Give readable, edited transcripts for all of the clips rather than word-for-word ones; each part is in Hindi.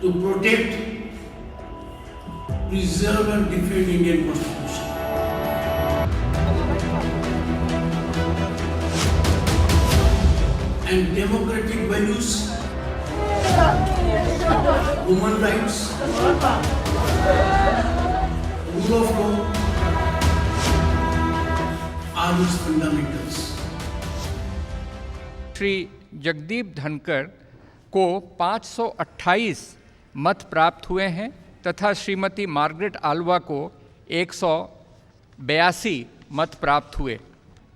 to protect, preserve and defend Indian Constitution. And democratic values, human rights, rule of law are its fundamentals. Shri Jagdeep Dhankhar को 528 मत प्राप्त हुए हैं तथा श्रीमती मार्गरेट आल्वा को 182 मत प्राप्त हुए।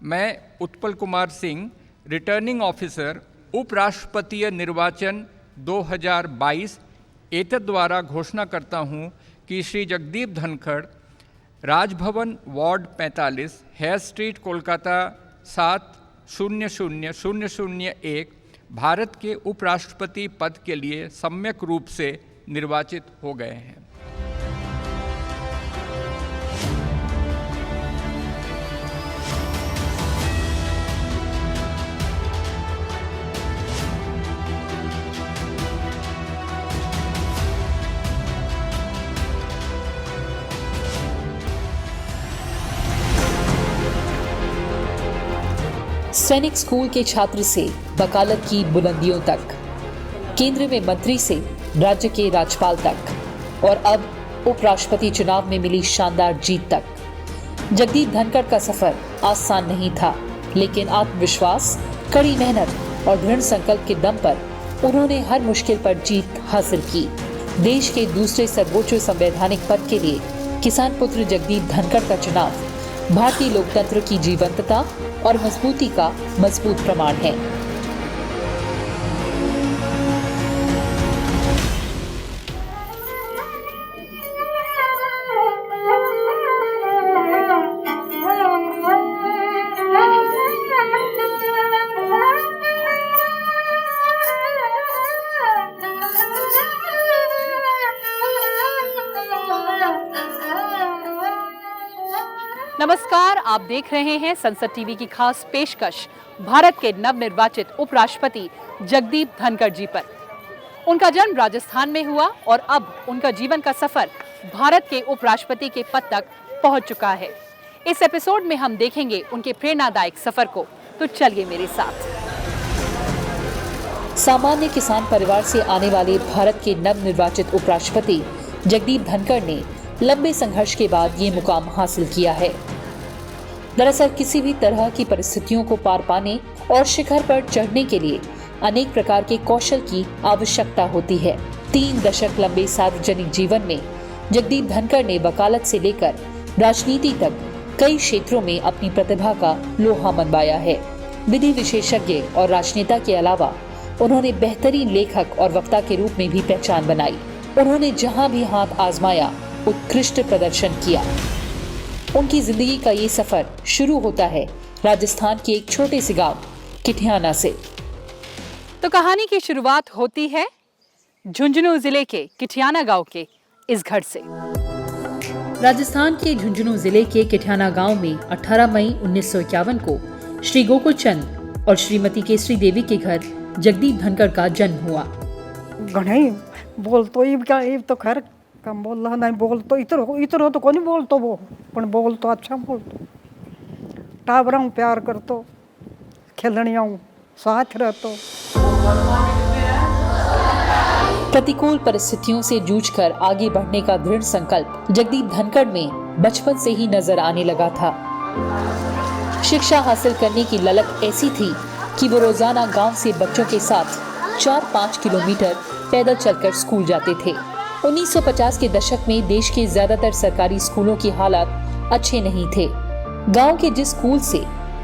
मैं उत्पल कुमार सिंह, रिटर्निंग ऑफिसर, उपराष्ट्रपतीय निर्वाचन 2022 एतद्द्वारा घोषणा करता हूँ कि श्री जगदीप धनखड़ राजभवन वार्ड 45 हेयर स्ट्रीट कोलकाता 700001 भारत के उपराष्ट्रपति पद के लिए सम्यक रूप से निर्वाचित हो गए हैं। सैनिक स्कूल के छात्र से वकालत की बुलंदियों तक, केंद्र में मंत्री से राज्य के राज्यपाल तक और अब उपराष्ट्रपति चुनाव में मिली शानदार जीत तक, जगदीप धनखड़ का सफर आसान नहीं था, लेकिन आत्मविश्वास, कड़ी मेहनत और दृढ़ संकल्प के दम पर उन्होंने हर मुश्किल पर जीत हासिल की। देश के दूसरे सर्वोच्च संवैधानिक पद के लिए किसान पुत्र जगदीप धनखड़ का चुनाव भारतीय लोकतंत्र की जीवंतता और मजबूती का मजबूत प्रमाण है। नमस्कार, आप देख रहे हैं संसद टीवी की खास पेशकश भारत के नवनिर्वाचित उपराष्ट्रपति जगदीप धनखड़ जी पर। उनका जन्म राजस्थान में हुआ और अब उनका जीवन का सफर भारत के उपराष्ट्रपति के पद तक पहुंच चुका है। इस एपिसोड में हम देखेंगे उनके प्रेरणादायक सफर को, तो चलिए मेरे साथ। सामान्य किसान परिवार से आने वाले भारत के नवनिर्वाचित उपराष्ट्रपति जगदीप धनखड़ ने लंबे संघर्ष के बाद ये मुकाम हासिल किया है। दरअसल किसी भी तरह की परिस्थितियों को पार पाने और शिखर पर चढ़ने के लिए अनेक प्रकार के कौशल की आवश्यकता होती है। 3 दशक लंबे सार्वजनिक जीवन में जगदीप धनखड़ ने वकालत से लेकर राजनीति तक कई क्षेत्रों में अपनी प्रतिभा का लोहा मनवाया है। विधि विशेषज्ञ और राजनेता के अलावा उन्होंने बेहतरीन लेखक और वक्ता के रूप में भी पहचान बनाई। उन्होंने जहां भी हाथ आजमाया उत्कृष्ट प्रदर्शन किया। उनकी जिंदगी का ये सफर शुरू होता है राजस्थान के एक छोटे से गांव किठियाना से। तो कहानी की शुरुआत होती है झुंझुनू जिले के किठियाना गांव के इस घर से। राजस्थान के झुंझुनू जिले के किठियाना गांव में 18 मई 1951 को श्री गोकुल चंद और श्रीमती केसरी देवी के घर जगदीप धनखड़ का जन्म हुआ। घणे बोल तो क्या तो खैर कम बोल रहा नहीं, बोल तो इतना तो कौन बोल तो वो पण बोल तो अच्छा बोल तो टाबरा हूँ, प्यार कर तो खेलनिया हूँ, साथ रह तो। प्रतिकूल परिस्थितियों से जूझकर आगे बढ़ने का दृढ़ संकल्प जगदीप धनखड़ में बचपन से ही नजर आने लगा था। शिक्षा हासिल करने की ललक ऐसी थी कि वो रोजाना गांव से बच्चों के साथ 4-5 किलोमीटर पैदल चलकर स्कूल जाते थे। 1950 के दशक में देश के ज्यादातर सरकारी स्कूलों की हालत अच्छे नहीं थे। गांव के जिस स्कूल से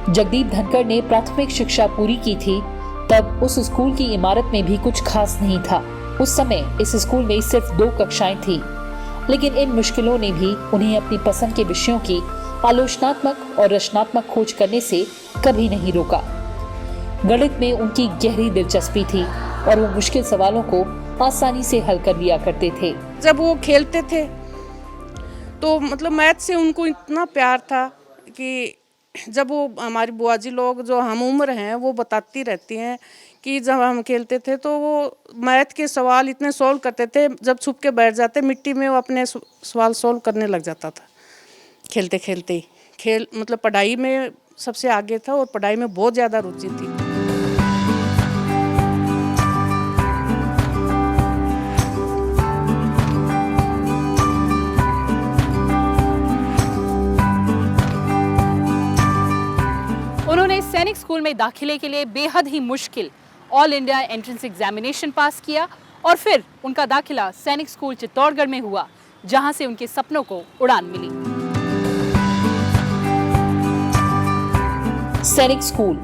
जगदीप धनखड़ ने प्राथमिक शिक्षा पूरी की थी, तब उस स्कूल की इमारत में भी कुछ खास नहीं था। उस समय इस स्कूल में सिर्फ 2 कक्षाएं थी, लेकिन इन मुश्किलों ने भी उन्हें अपनी पसंद के विषयों की आलोचनात्मक और रचनात्मक खोज करने से कभी नहीं रोका। गणित में उनकी गहरी दिलचस्पी थी और वो मुश्किल सवालों को आसानी से हल कर लिया करते थे। जब वो खेलते थे तो मतलब मैथ से उनको इतना प्यार था कि जब वो हमारी बुआ जी लोग जो हम उम्र हैं वो बताती रहती हैं कि जब हम खेलते थे तो वो मैथ के सवाल इतने सॉल्व करते थे, जब छुप के बैठ जाते मिट्टी में वो अपने सवाल सॉल्व करने लग जाता था खेलते खेलते ही। खेल मतलब पढ़ाई में सबसे आगे था और पढ़ाई में बहुत ज़्यादा रुचि थी। उन्होंने सैनिक स्कूल में दाखिले के लिए बेहद ही मुश्किल ऑल इंडिया एंट्रेंस एग्जामिनेशन पास किया और फिर उनका दाखिला सैनिक स्कूल चित्तौड़गढ़ में हुआ, जहां से उनके सपनों को उड़ान मिली। सैनिक स्कूल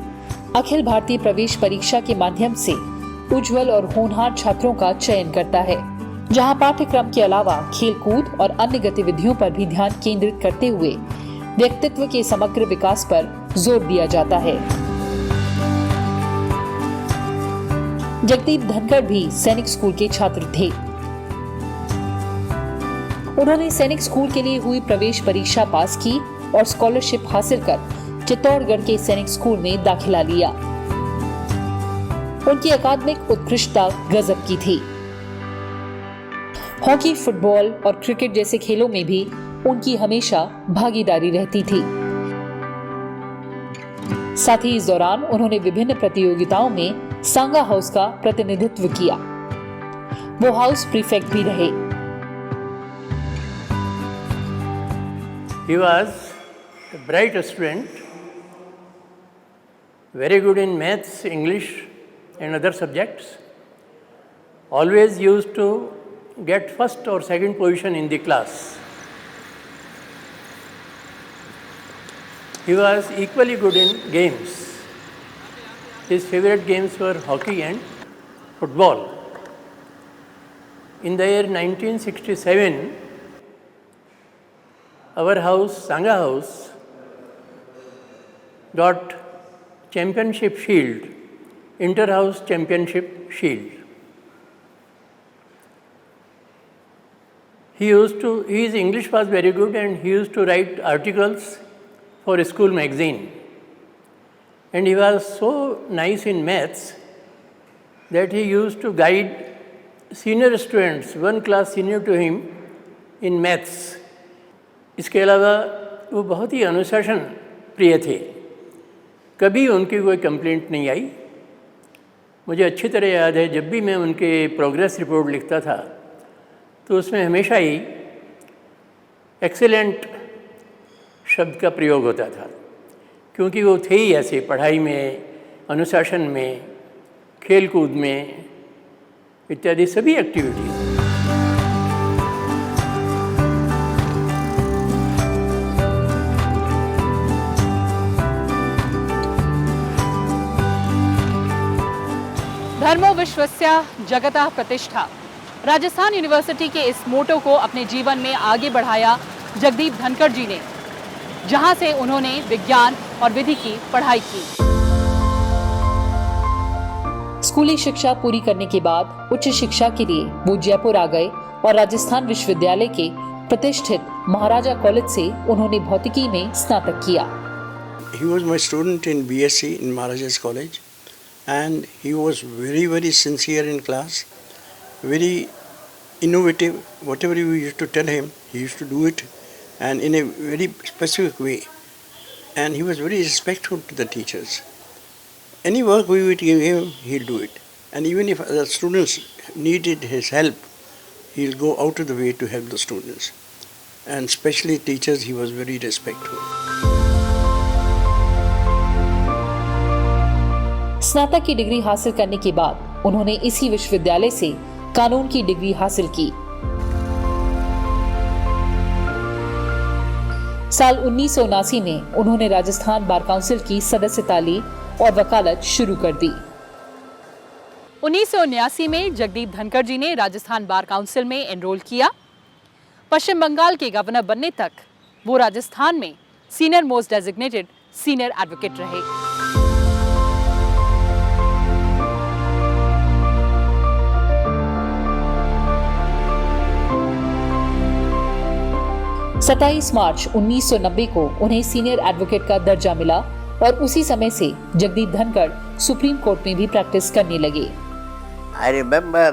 अखिल भारतीय प्रवेश परीक्षा के माध्यम से उज्जवल और होनहार छात्रों का चयन करता है, जहां पाठ्यक्रम के अलावा खेलकूद और अन्य गतिविधियों पर भी ध्यान केंद्रित करते हुए व्यक्तित्व के समग्र विकास पर जोर दिया जाता है। जगदीप धनखड़ भी सैनिक स्कूल के छात्र थे। उन्होंने सैनिक स्कूल के लिए हुई प्रवेश परीक्षा पास की और स्कॉलरशिप हासिल कर चित्तौड़गढ़ के सैनिक स्कूल में दाखिला लिया। उनकी अकादमिक उत्कृष्टता गजब की थी। हॉकी, फुटबॉल और क्रिकेट जैसे खेलों में भी उनकी हमेशा भागीदारी रहती थी। साथ ही इस दौरान उन्होंने विभिन्न प्रतियोगिताओं में सांगा हाउस का प्रतिनिधित्व किया। वो हाउस प्रीफेक्ट भी रहे। He was a bright student, very good in maths, English and other subjects. Always used to get first or second position in the class. He was equally good in games. His favorite games were hockey and football. In the year 1967, our house, Sangha House, got championship shield, inter-house championship shield. His English was very good and he used to write articles for a school magazine. And he was so nice in maths that he used to guide senior students, one class senior to him, in maths. इसके अलावा वो बहुत ही अनुशासन प्रिय थे। कभी उनकी कोई कंप्लेंट नहीं आई। मुझे अच्छी तरह याद है, जब भी मैं उनके प्रोग्रेस रिपोर्ट लिखता था तो उसमें हमेशा ही एक्सीलेंट शब्द का प्रयोग होता था, क्योंकि वो थे ही ऐसे पढ़ाई में, अनुशासन में, खेल कूद में इत्यादि सभी एक्टिविटीज़। धर्मो विश्वस्य जगतः प्रतिष्ठा, राजस्थान यूनिवर्सिटी के इस मोटो को अपने जीवन में आगे बढ़ाया जगदीप धनखड़ जी ने, जहां से उन्होंने विज्ञान और विधि की पढ़ाई की। स्कूली शिक्षा पूरी करने के बाद उच्च शिक्षा के लिए वो जयपुर आ गए और राजस्थान विश्वविद्यालय के प्रतिष्ठित महाराजा कॉलेज से उन्होंने भौतिकी में स्नातक किया। He was my student in BSc in Maharaja's College and he was very sincere in class, very innovative. Whatever we used to tell him, he used to do it and in a very specific way. And he was very respectful to the teachers. Any work we would give him, he'll do it. And even if the students needed his help, he'll go out of the way to help the students. And especially teachers, he was very respectful. स्नातक की डिग्री हासिल करने के बाद उन्होंने इसी विश्वविद्यालय से कानून की डिग्री हासिल की। साल 1979 में उन्होंने राजस्थान बार काउंसिल की सदस्यता ली और वकालत शुरू कर दी। 1979 में जगदीप धनखड़ जी ने राजस्थान बार काउंसिल में एनरोल किया। पश्चिम बंगाल के गवर्नर बनने तक वो राजस्थान में senior most designated senior advocate रहे। सत्ताईस मार्च 1990 को उन्हें सीनियर एडवोकेट का दर्जा मिला और उसी समय से जगदीप धनखड़ सुप्रीम कोर्ट में भी प्रैक्टिस करने लगे। I remember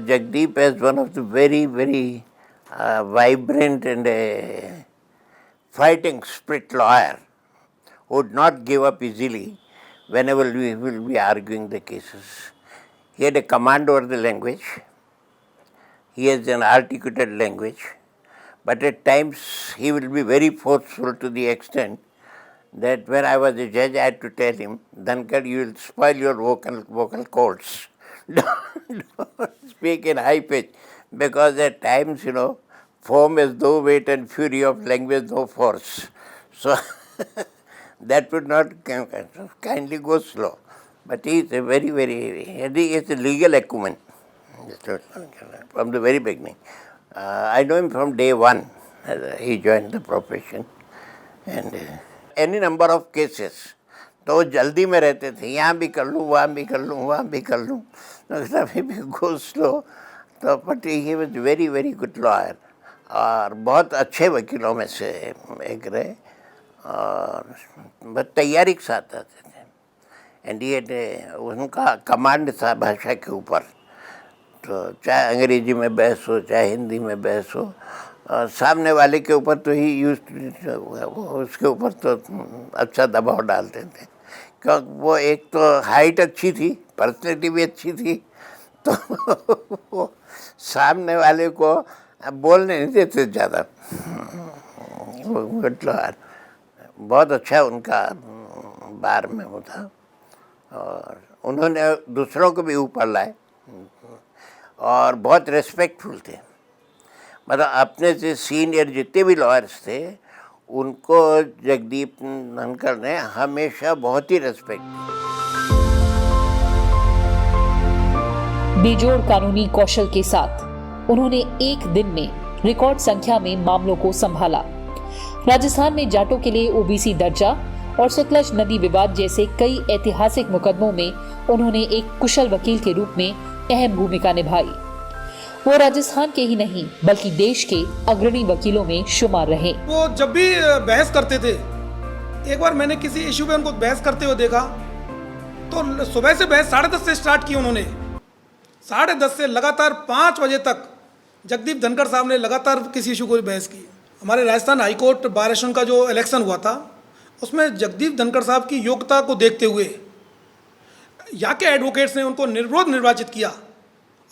Jagdeep as one of the very, very vibrant and fighting spirit lawyer who would not give up easily whenever we will be arguing the cases. He had a command over the language. He has an articulated language. But at times he will be very forceful to the extent that when I was a judge, I had to tell him, Dhankar, you will spoil your vocal cords. Don't speak in high pitch, because at times, form has no weight and fury of language no force. So that would not kindly go slow. But he is a very, very, he is a legal acumen from the very beginning. I know him from day one. He joined the profession. And any number of cases, तो वो जल्दी में रहते थे, यहाँ भी कर लूँ, वहाँ भी कर लूँ, वहाँ भी कर लूँ, गो स्लो। तो but he was very very good lawyer और बहुत अच्छे वकीलों में से एक रहे और बस तैयारी के साथ आते थे। एंड ये उनका कमांड था भाषा के ऊपर, तो चाहे अंग्रेजी में बहस हो चाहे हिंदी में बहस हो, और सामने वाले के ऊपर तो ही उसके ऊपर तो अच्छा दबाव डालते थे, क्योंकि वो एक तो हाइट अच्छी थी, पर्सनैलिटी भी अच्छी थी, तो वो सामने वाले को बोलने नहीं देते ज़्यादा। बहुत अच्छा उनका बार में वो था और उन्होंने दूसरों को भी ऊपर लाए और बहुत रेस्पेक्टफुल थे। मतलब अपने से सीनियर जितने भी लॉयर्स थे उनको जगदीप धनखड़ ने हमेशा बहुत ही रेस्पेक्ट दी। बेजोड़ कानूनी कौशल के साथ उन्होंने एक दिन में रिकॉर्ड संख्या में मामलों को संभाला। राजस्थान में जाटों के लिए ओबीसी दर्जा और सतलज नदी विवाद जैसे कई ऐतिहासिक मुकदमों में उन्होंने एक कुशल वकील के रूप में अहम भूमिका निभाई। वो राजस्थान के ही नहीं बल्कि देश के अग्रणी वकीलों में शुमार रहे। वो जब भी बहस करते थे, एक बार मैंने किसी इशू पे उनको बहस करते हुए देखा, तो सुबह से बहस 10:30 से स्टार्ट की उन्होंने। 10:30 से लगातार 5 बजे तक जगदीप धनखड़ साहब ने लगातार किसी इशू को बहस की। हमारे राजस्थान हाईकोर्ट बार एसोसिएशन का जो इलेक्शन हुआ था, उसमें जगदीप धनखड़ साहब की योग्यता को देखते हुए यहाँ के एडवोकेट्स ने उनको निर्विरोध निर्वाचित किया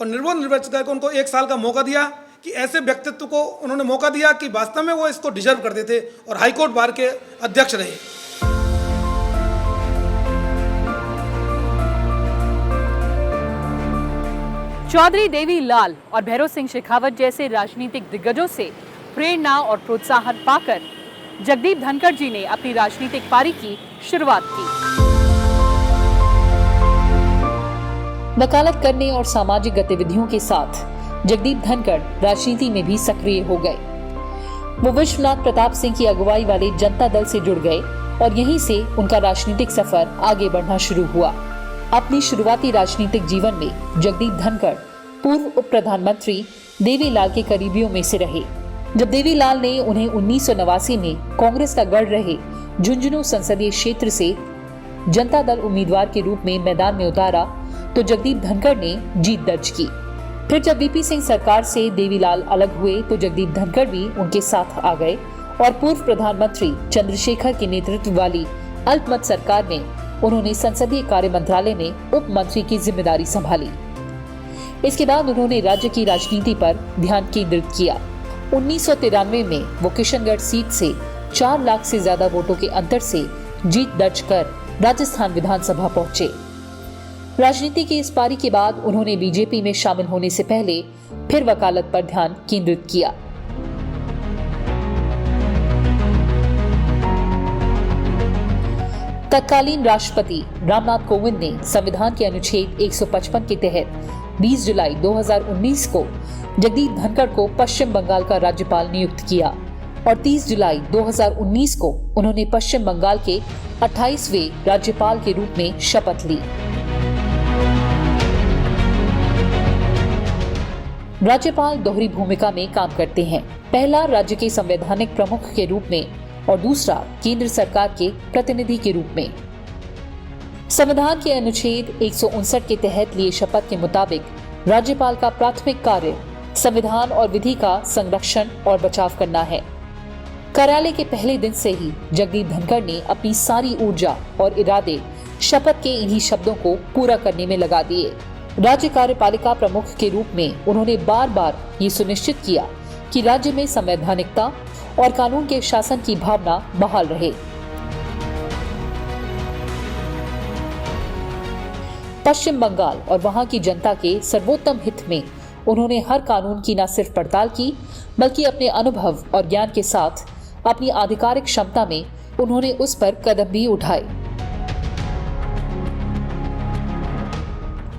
और निर्विरोध निर्वाचित करके उनको 1 साल का मौका दिया कि ऐसे व्यक्तित्व को उन्होंने मौका दिया कि वास्तव में वो इसको डिजर्व करते थे और हाईकोर्ट बार के अध्यक्ष रहे। चौधरी देवीलाल और भैरव सिंह शेखावत जैसे राजनीतिक दिग्गजों से प्रेरणा और प्रोत्साहन पाकर जगदीप धनखड़ जी ने अपनी राजनीतिक पारी की शुरुआत की। वकालत करने और सामाजिक गतिविधियों के साथ जगदीप धनखड़ राजनीति में भी सक्रिय हो गए। वो विश्वनाथ प्रताप सिंह की अगुवाई वाले जनता दल से जुड़ गए और यहीं से उनका राजनीतिक सफर आगे बढ़ना शुरू हुआ। अपनी शुरुआती राजनीतिक जीवन में जगदीप धनखड़ पूर्व उप प्रधानमंत्री देवीलाल के करीबियों में से रहे। जब देवीलाल ने उन्हें 1989 में कांग्रेस का गढ़ रहे झुंझुनू संसदीय क्षेत्र से जनता दल उम्मीदवार के रूप में मैदान में उतारा तो जगदीप धनखड़ ने जीत दर्ज की। फिर जब वीपी सिंह सरकार से देवीलाल अलग हुए तो जगदीप धनखड़ भी उनके साथ आ गए और पूर्व प्रधानमंत्री चंद्रशेखर के नेतृत्व वाली अल्पमत सरकार में उन्होंने संसदीय कार्य मंत्रालय में उप मंत्री की जिम्मेदारी संभाली। इसके बाद उन्होंने राज्य की राजनीति पर ध्यान केंद्रित किया। 1993 में वो किशनगढ़ सीट से 4 लाख से ज्यादा वोटों के अंतर से जीत दर्ज कर राजस्थान विधानसभा पहुंचे। राजनीति की इस पारी के बाद उन्होंने बीजेपी में शामिल होने से पहले फिर वकालत पर ध्यान केंद्रित किया। तत्कालीन राष्ट्रपति रामनाथ कोविंद ने संविधान के अनुच्छेद 155 के तहत 20 जुलाई 2019 को जगदीप धनखड़ को पश्चिम बंगाल का राज्यपाल नियुक्त किया और 30 जुलाई 2019 को उन्होंने पश्चिम बंगाल के 28वें राज्यपाल के रूप में शपथ ली। राज्यपाल दोहरी भूमिका में काम करते हैं। पहला राज्य के संवैधानिक प्रमुख के रूप में और दूसरा केंद्र सरकार के प्रतिनिधि के रूप में। संविधान के अनुच्छेद 159 के तहत लिए शपथ के मुताबिक राज्यपाल का प्राथमिक कार्य संविधान और विधि का संरक्षण और बचाव करना है। कार्यालय के पहले दिन से ही जगदीप धनखड़ ने अपनी सारी ऊर्जा और इरादे शपथ के इन्हीं शब्दों को पूरा करने में लगा दिए। राज्य कार्यपालिका प्रमुख के रूप में उन्होंने बार बार ये सुनिश्चित किया कि राज्य में संवैधानिकता और कानून के शासन की भावना बहाल रहे। पश्चिम बंगाल और वहां की जनता के सर्वोत्तम हित में उन्होंने हर कानून की न सिर्फ पड़ताल की, बल्कि अपने अनुभव और ज्ञान के साथ अपनी आधिकारिक क्षमता में उन्होंने उस पर कदम भी उठाए।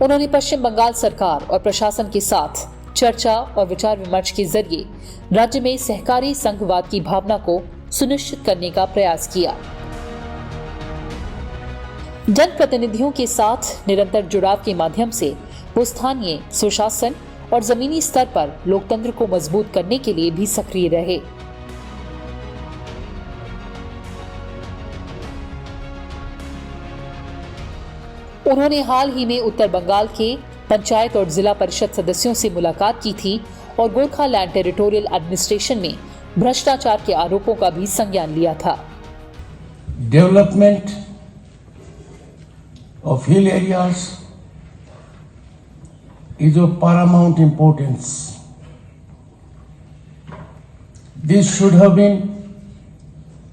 उन्होंने पश्चिम बंगाल सरकार और प्रशासन के साथ चर्चा और विचार विमर्श के जरिए राज्य में सहकारी संघवाद की भावना को सुनिश्चित करने का प्रयास किया। जनप्रतिनिधियों के साथ निरंतर जुड़ाव के माध्यम से वो स्थानीय सुशासन और जमीनी स्तर पर लोकतंत्र को मजबूत करने के लिए भी सक्रिय रहे। उन्होंने हाल ही में उत्तर बंगाल के पंचायत और जिला परिषद सदस्यों से मुलाकात की थी और गोरखालैंड टेरिटोरियल एडमिनिस्ट्रेशन में भ्रष्टाचार के आरोपों का भी संज्ञान लिया था। Development of hill areas is of paramount importance. This should have been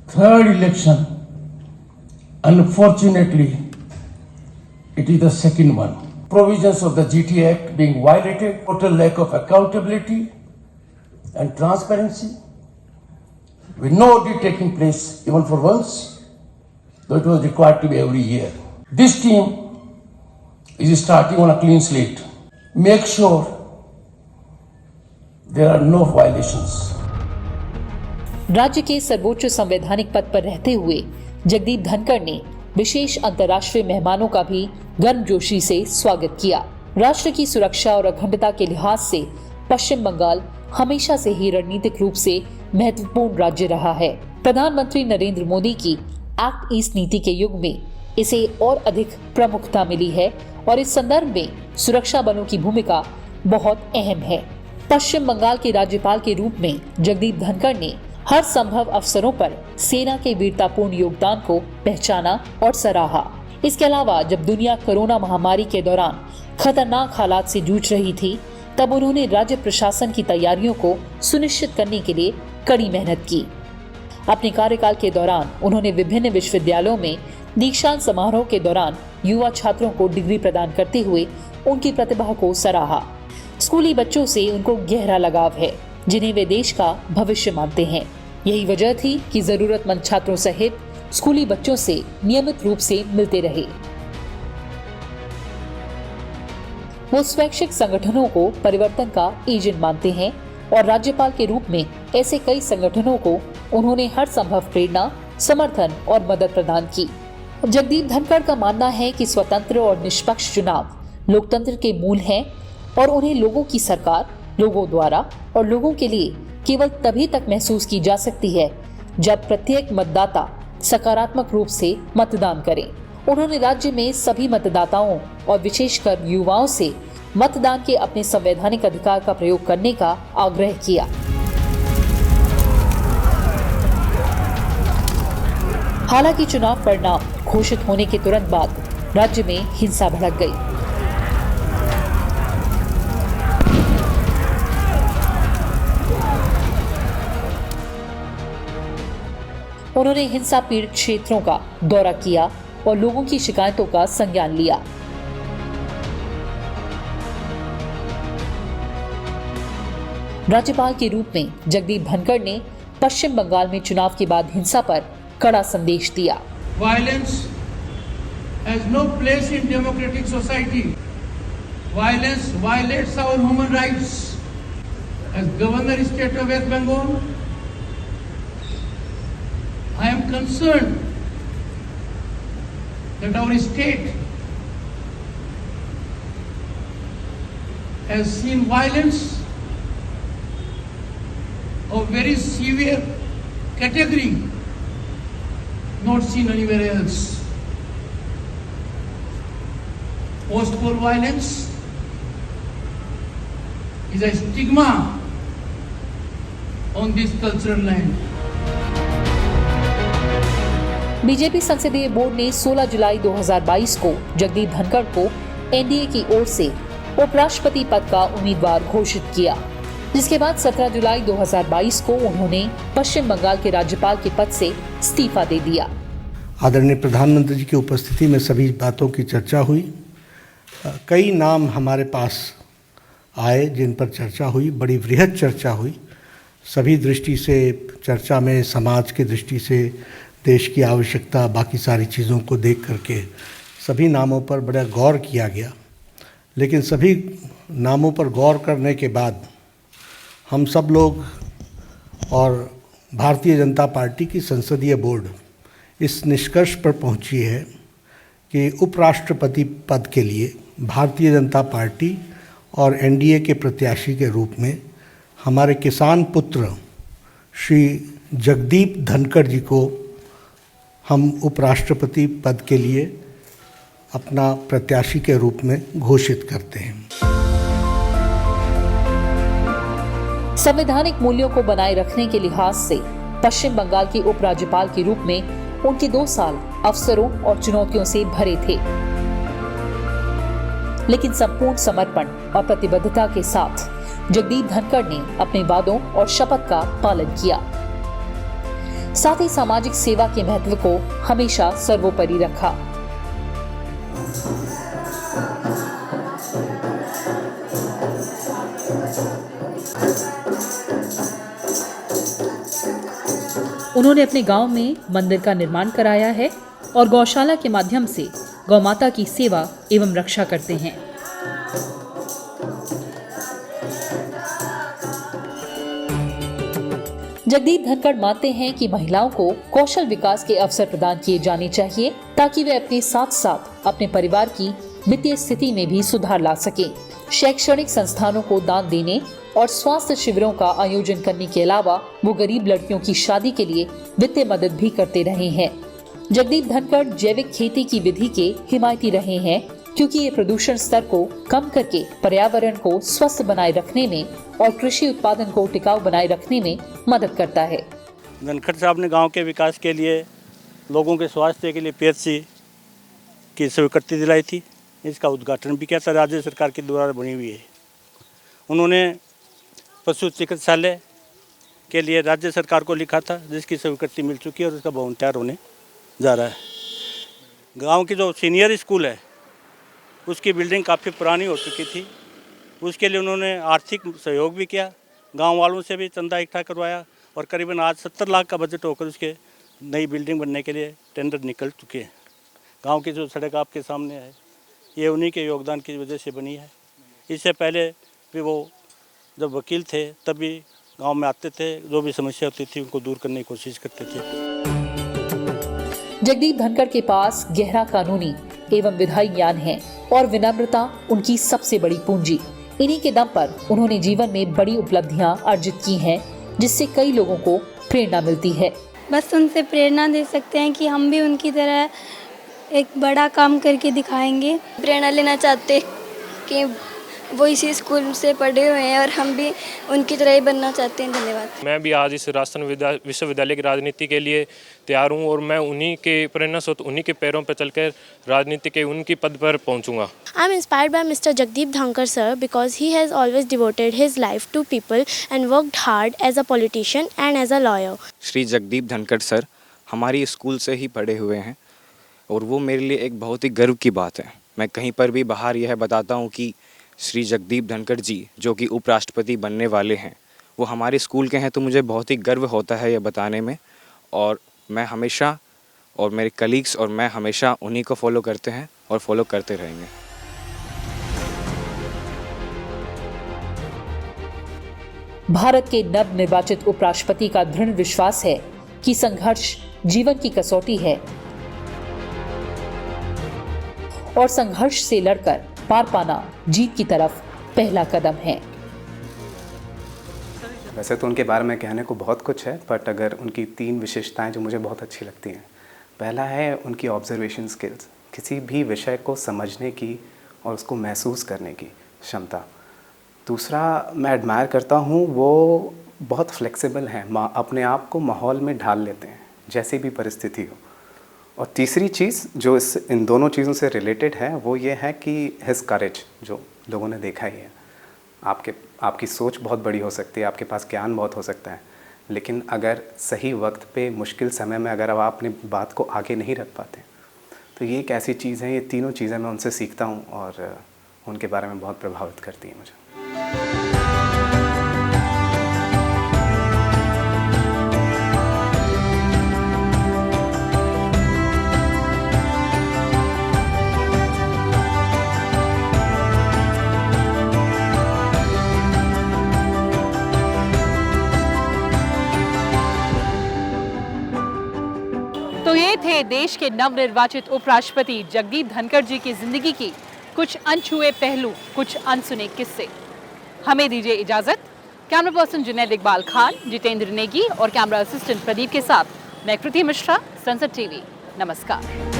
third election. Unfortunately, it is the second one. Provisions of the GT Act being violated, total lack of accountability and transparency, with no audit taking place even for once, though it was required to be every year. This team is starting on a clean slate. Make sure there are no violations. राज्य के सर्वोच्च संवैधानिक पद पर रहते हुए जगदीप धनखड़ ने विशेष अंतर्राष्ट्रीय मेहमानों का भी गर्मजोशी से स्वागत किया। राष्ट्र की सुरक्षा और अखंडता के लिहाज से पश्चिम बंगाल हमेशा से ही रणनीतिक रूप से महत्वपूर्ण राज्य रहा है। प्रधानमंत्री नरेंद्र मोदी की एक्ट ईस्ट नीति के युग में इसे और अधिक प्रमुखता मिली है और इस संदर्भ में सुरक्षा बलों की भूमिका बहुत अहम है। पश्चिम बंगाल के राज्यपाल के रूप में जगदीप धनखड़ ने हर संभव अवसरों पर सेना के वीरतापूर्ण योगदान को पहचाना और सराहा। इसके अलावा जब दुनिया कोरोना महामारी के दौरान खतरनाक हालात से जूझ रही थी, तब उन्होंने राज्य प्रशासन की तैयारियों को सुनिश्चित करने के लिए कड़ी मेहनत की। अपने कार्यकाल के दौरान उन्होंने विभिन्न विश्वविद्यालयों में दीक्षांत समारोह के दौरान युवा छात्रों को डिग्री प्रदान करते हुए उनकी प्रतिभा को सराहा। स्कूली बच्चों से उनको गहरा लगाव है, जिन्हें वे देश का भविष्य मानते हैं। यही वजह थी कि जरूरतमंद छात्रों सहित स्कूली बच्चों से नियमित रूप से मिलते रहे। वो स्वैच्छिक संगठनों को परिवर्तन का एजेंट मानते हैं और राज्यपाल के रूप में ऐसे कई संगठनों को उन्होंने हर संभव प्रेरणा, समर्थन और मदद प्रदान की। जगदीप धनखड़ का मानना है कि स्वतंत्र और निष्पक्ष चुनाव लोकतंत्र के मूल हैं और उन्हें लोगों की सरकार लोगों द्वारा और लोगों के लिए केवल तभी तक महसूस की जा सकती है जब प्रत्येक मतदाता सकारात्मक रूप से मतदान करे। उन्होंने राज्य में सभी मतदाताओं और विशेषकर युवाओं से मतदान के अपने संवैधानिक अधिकार का प्रयोग करने का आग्रह किया। हालांकि चुनाव परिणाम घोषित होने के तुरंत बाद राज्य में हिंसा भड़क गई। उन्होंने हिंसा पीड़ित क्षेत्रों का दौरा किया और लोगों की शिकायतों का संज्ञान लिया। राज्यपाल के रूप में जगदीप धनखड़ ने पश्चिम बंगाल में चुनाव के बाद हिंसा पर कड़ा संदेश दिया। Violence has no place in democratic society. Violence violates our human rights. As Governor State of West Bengal, I am concerned that our state has seen violence of very severe category not seen anywhere else. Post-war violence is a stigma on this cultural land. BJP संसदीय बोर्ड ने 16 जुलाई 2022 को जगदीप धनखड़ को एनडीए की ओर से उपराष्ट्रपति पद का उम्मीदवार घोषित किया, जिसके बाद 17 जुलाई 2022 को उन्होंने पश्चिम बंगाल के राज्यपाल के पद से इस्तीफा दे दिया। आदरणीय प्रधानमंत्री जी की उपस्थिति में सभी बातों की चर्चा हुई। कई नाम हमारे पास आए जिन पर चर्चा हुई, बड़ी वृहद चर्चा हुई। सभी दृष्टि से चर्चा में समाज की दृष्टि से, देश की आवश्यकता, बाकी सारी चीज़ों को देख करके सभी नामों पर बड़ा गौर किया गया। लेकिन सभी नामों पर गौर करने के बाद हम सब लोग और भारतीय जनता पार्टी की संसदीय बोर्ड इस निष्कर्ष पर पहुंची है कि उपराष्ट्रपति पद के लिए भारतीय जनता पार्टी और एनडीए के प्रत्याशी के रूप में हमारे किसान पुत्र श्री जगदीप धनखड़ जी को हम उपराष्ट्रपति पद के लिए अपना प्रत्याशी के रूप में घोषित करते हैं। संवैधानिक मूल्यों को बनाए रखने के लिहाज से पश्चिम बंगाल के उपराज्यपाल के रूप में उनके 2 साल अवसरों और चुनौतियों से भरे थे, लेकिन संपूर्ण समर्पण और प्रतिबद्धता के साथ जगदीप धनखड़ ने अपने वादों और शपथ का पालन किया। साथ ही सामाजिक सेवा के महत्व को हमेशा सर्वोपरि रखा। उन्होंने अपने गांव में मंदिर का निर्माण कराया है और गौशाला के माध्यम से गौमाता की सेवा एवं रक्षा करते हैं। जगदीप धनखड़ मानते हैं कि महिलाओं को कौशल विकास के अवसर प्रदान किए जाने चाहिए ताकि वे अपने साथ साथ अपने परिवार की वित्तीय स्थिति में भी सुधार ला सकें। शैक्षणिक संस्थानों को दान देने और स्वास्थ्य शिविरों का आयोजन करने के अलावा वो गरीब लड़कियों की शादी के लिए वित्तीय मदद भी करते रहे हैं। जगदीप धनखड़ जैविक खेती की विधि के हिमायती रहे हैं, क्योंकि ये प्रदूषण स्तर को कम करके पर्यावरण को स्वस्थ बनाए रखने में और कृषि उत्पादन को टिकाऊ बनाए रखने में मदद करता है। धनखड़ साहब ने गांव के विकास के लिए, लोगों के स्वास्थ्य के लिए पीएचसी की स्वीकृति दिलाई थी। इसका उद्घाटन भी किया था, राज्य सरकार के द्वारा बनी हुई है। उन्होंने पशु चिकित्सालय के लिए राज्य सरकार को लिखा था, जिसकी स्वीकृति मिल चुकी है और उसका भवन तैयार होने जा रहा है। गांव की जो सीनियर स्कूल है उसकी बिल्डिंग काफ़ी पुरानी हो चुकी थी, उसके लिए उन्होंने आर्थिक सहयोग भी किया, गांव वालों से भी चंदा इकट्ठा करवाया और करीबन आज 70 लाख का बजट होकर उसके नई बिल्डिंग बनने के लिए टेंडर निकल चुके हैं। गांव की जो सड़क आपके सामने है ये उन्हीं के योगदान की वजह से बनी है। इससे पहले भी वो जब वकील थे तब भी गांव में आते थे, जो भी समस्या होती थी उनको दूर करने की कोशिश करते थे। जगदीप धनखड़ के पास गहरा कानूनी एवं विधायी ज्ञान है और विनम्रता उनकी सबसे बड़ी पूंजी। इन्हीं के दम पर उन्होंने जीवन में बड़ी उपलब्धियां अर्जित की हैं, जिससे कई लोगों को प्रेरणा मिलती है। बस उनसे प्रेरणा दे सकते हैं कि हम भी उनकी तरह एक बड़ा काम करके दिखाएंगे। प्रेरणा लेना चाहते कि वो इसी स्कूल से पढ़े हुए हैं और हम भी उनकी तरह ही बनना चाहते हैं। धन्यवाद। मैं भी आज इस राजस्थान विश्वविद्यालय की राजनीति के लिए तैयार हूँ और मैं उन्हीं के प्रेरणा से, उन्हीं के पैरों पर चलकर राजनीति के उनकी पद पर पहुँचूँगा। I am inspired by Mr. Jagdeep Dhankar sir because he has always devoted his life to people and worked hard as a politician and as a lawyer. Shri Jagdeep Dhankhar sir हमारी स्कूल से ही पढ़े हुए हैं और वो मेरे लिए एक बहुत ही गर्व की बात है। मैं कहीं पर भी बाहर यह बताता हूँ कि श्री जगदीप धनखड़ जी जो कि उपराष्ट्रपति बनने वाले हैं वो हमारे स्कूल के हैं, तो मुझे बहुत ही गर्व होता है यह बताने में। और मैं हमेशा और मेरे कलीग्स और मैं हमेशा उन्हीं को फॉलो करते हैं और फॉलो करते रहेंगे। भारत के नव निर्वाचित उपराष्ट्रपति का दृढ़ विश्वास है कि संघर्ष जीवन की कसौटी है और संघर्ष से लड़कर पार पाना जीत की तरफ पहला कदम है। वैसे तो उनके बारे में कहने को बहुत कुछ है, बट अगर उनकी 3 विशेषताएं जो मुझे बहुत अच्छी लगती हैं। पहला है उनकी ऑब्जर्वेशन स्किल्स, किसी भी विषय को समझने की और उसको महसूस करने की क्षमता। दूसरा मैं एडमायर करता हूँ, वो बहुत फ्लेक्सिबल हैं, अपने आप को माहौल में ढाल लेते हैं जैसी भी परिस्थिति हो। और तीसरी चीज़ जो इन दोनों चीज़ों से रिलेटेड है वो ये है कि हिज करेज, जो लोगों ने देखा ही है। आपकी सोच बहुत बड़ी हो सकती है, आपके पास ज्ञान बहुत हो सकता है, लेकिन अगर सही वक्त पे मुश्किल समय में अगर आप अपनी बात को आगे नहीं रख पाते, तो ये एक ऐसी चीज़ है, ये तीनों चीज़ें मैं उनसे सीखता हूँ और उनके बारे में बहुत प्रभावित करती हैं मुझे। तो ये थे देश के नवनिर्वाचित उपराष्ट्रपति जगदीप धनखड़ जी की जिंदगी की कुछ अनछुए पहलू, कुछ अनसुने किस्से। हमें दीजिए इजाजत। कैमरा पर्सन जुनैद इकबाल खान, जितेंद्र नेगी और कैमरा असिस्टेंट प्रदीप के साथ मैं कृति मिश्रा, संसद टीवी। नमस्कार।